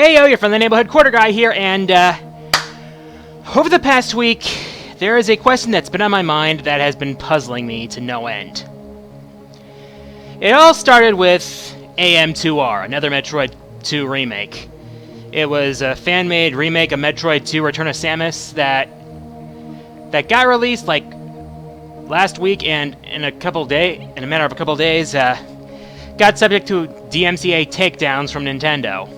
Hey yo, you're from the Neighborhood Quarter Guy here, and over the past week, there is a question that's been on my mind that has been puzzling me to no end. It all started with AM2R, another Metroid 2 remake. It was a fan-made remake of Metroid 2 Return of Samus that got released like last week, and in a matter of a couple days, got subject to DMCA takedowns from Nintendo.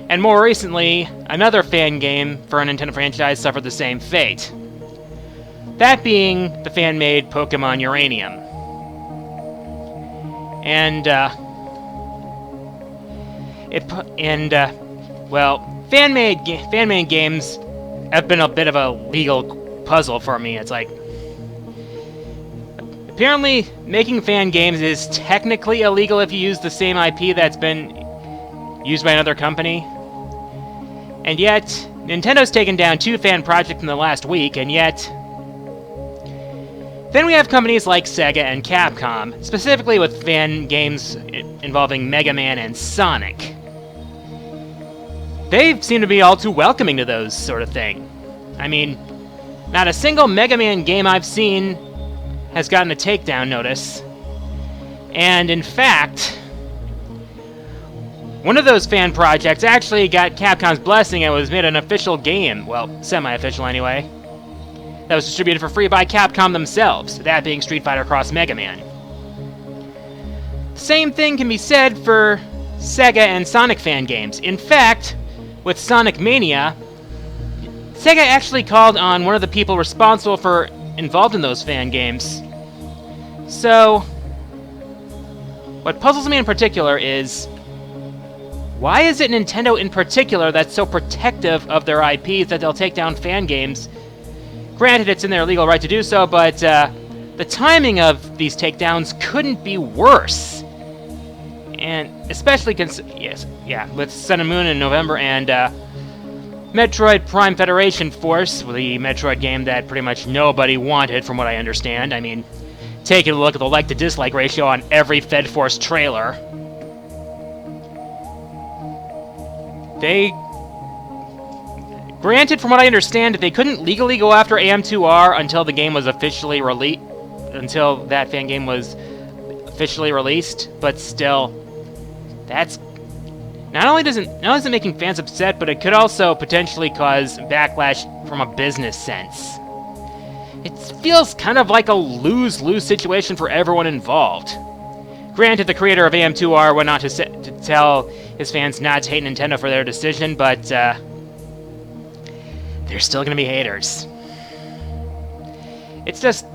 And more recently, another fan game for a Nintendo franchise suffered the same fate. That being the fan-made Pokemon Uranium. And, fan-made games have been a bit of a legal puzzle for me. It's like, apparently, making fan games is technically illegal if you use the same IP that's been used by another company. And yet, Nintendo's taken down 2 fan projects in the last week, and yet... Then we have companies like Sega and Capcom, specifically with fan games involving Mega Man and Sonic. They seem to be all too welcoming to those sort of thing. I mean, not a single Mega Man game I've seen has gotten a takedown notice. And in fact, one of those fan projects actually got Capcom's blessing and was made an official game, well, semi-official anyway, that was distributed for free by Capcom themselves, that being Street Fighter Cross Mega Man. Same thing can be said for Sega and Sonic fan games. In fact, with Sonic Mania, Sega actually called on one of the people responsible for involved in those fan games. So, what puzzles me in particular is, why is it Nintendo in particular that's so protective of their IPs that they'll take down fan games? Granted, it's in their legal right to do so, but the timing of these takedowns couldn't be worse. And especially, with Sun and Moon in November and Metroid Prime Federation Force, the Metroid game that pretty much nobody wanted, from what I understand. I mean, taking a look at the like-to-dislike ratio on every Fed Force trailer. Granted, from what I understand, they couldn't legally go after AM2R until the game was officially released, until that fan game was officially released, but still, that's... Not only is it making fans upset, but it could also potentially cause backlash from a business sense. It feels kind of like a lose-lose situation for everyone involved. Granted, the creator of AM2R went on to tell his fans not to hate Nintendo for their decision, but there's still going to be haters. It's just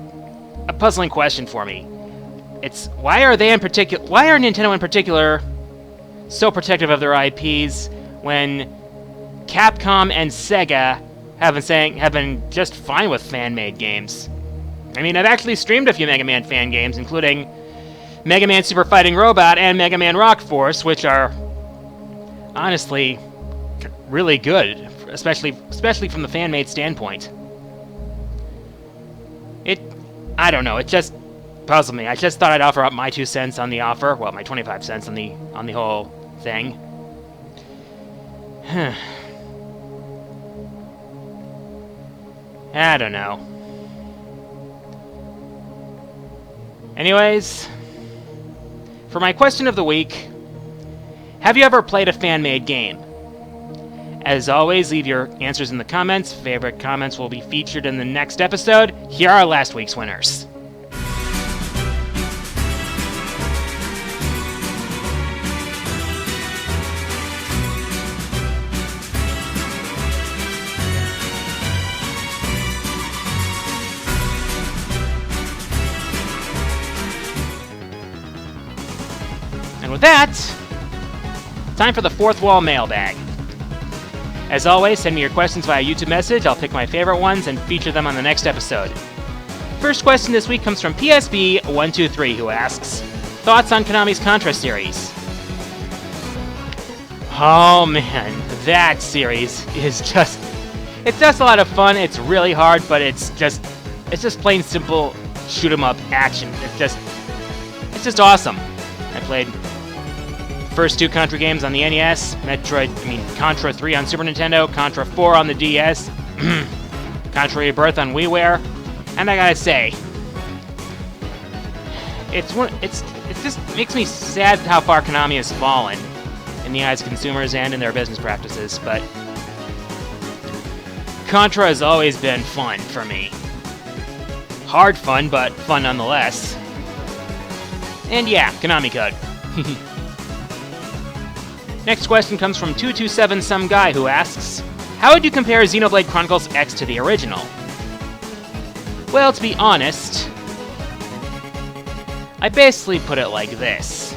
a puzzling question for me. It's why are Nintendo in particular so protective of their IPs when Capcom and Sega have been just fine with fan-made games? I mean, I've actually streamed a few Mega Man fan games, including Mega Man Super Fighting Robot and Mega Man Rock Force, which are honestly really good, especially from the fan-made standpoint. I don't know, it just puzzled me. I just thought I'd offer up my 2 cents on the offer, well, my 25 cents on the whole thing. I don't know. Anyways, for my question of the week, have you ever played a fan-made game? As always, leave your answers in the comments. Favorite comments will be featured in the next episode. Here are last week's winners. And with that, time for the Fourth Wall Mailbag. As always, send me your questions via YouTube message. I'll pick my favorite ones and feature them on the next episode. First question this week comes from PSB123, who asks, thoughts on Konami's Contra series? Oh man, that series is just... It's just a lot of fun. It's really hard, but it's just plain simple shoot 'em up action. It's just awesome. I played first two Contra games on the NES, Contra 3 on Super Nintendo, Contra 4 on the DS, Contra Rebirth on WiiWare, and I gotta say, it just makes me sad how far Konami has fallen in the eyes of consumers and in their business practices, but Contra has always been fun for me. Hard fun, but fun nonetheless. And yeah, Konami code. Next question comes from 227 some guy who asks, how would you compare Xenoblade Chronicles X to the original? Well, to be honest, I basically put it like this.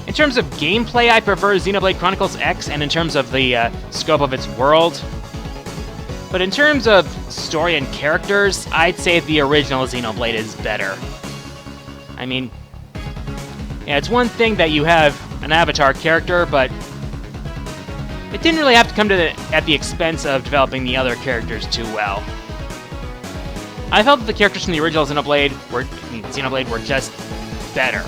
In terms of gameplay, I prefer Xenoblade Chronicles X, and in terms of the scope of its world. But in terms of story and characters, I'd say the original Xenoblade is better. I mean, yeah, it's one thing that you have an Avatar character, but it didn't really have to come at the expense of developing the other characters too well. I felt that the characters from the original Xenoblade were just better.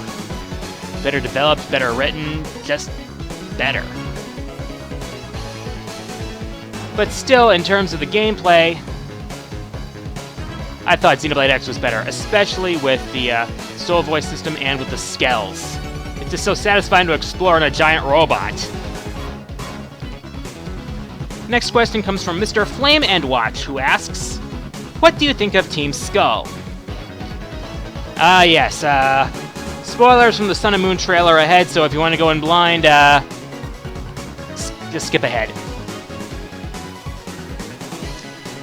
Better developed, better written, just better. But still, in terms of the gameplay, I thought Xenoblade X was better, especially with the soul voice system and with the skells. It's just so satisfying to explore in a giant robot. Next question comes from Mr. Flame and Watch, who asks, what do you think of Team Skull? Yes, spoilers from the Sun and Moon trailer ahead, so if you want to go in blind, just skip ahead.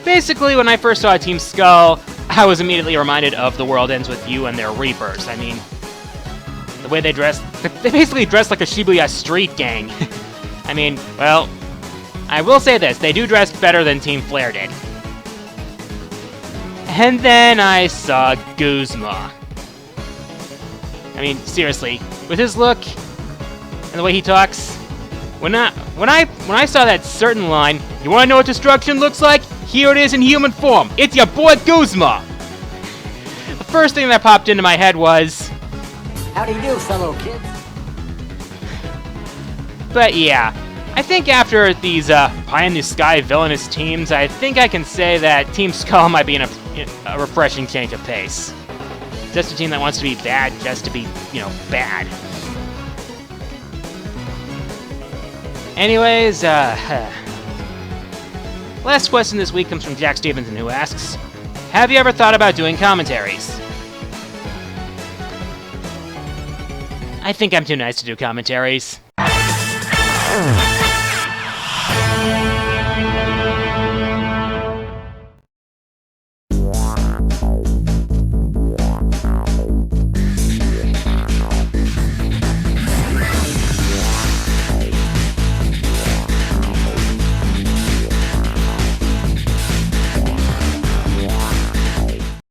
Basically, when I first saw Team Skull, I was immediately reminded of The World Ends With You and their Reapers. I mean, the way they dress, they basically dress like a Shibuya street gang. I mean, well, I will say this, they do dress better than Team Flare did. And then I saw Guzma. I mean, seriously, with his look and the way he talks, when I saw that certain line, you wanna know what destruction looks like? Here it is in human form. It's your boy Guzma. The first thing that popped into my head was, how do you do, fellow kids? But yeah, I think after these pie-in-the-sky villainous teams, I think I can say that Team Skull might be in a refreshing change of pace. Just a team that wants to be bad just to be, bad. Anyways, last question this week comes from Jack Stevenson, who asks, have you ever thought about doing commentaries? I think I'm too nice to do commentaries.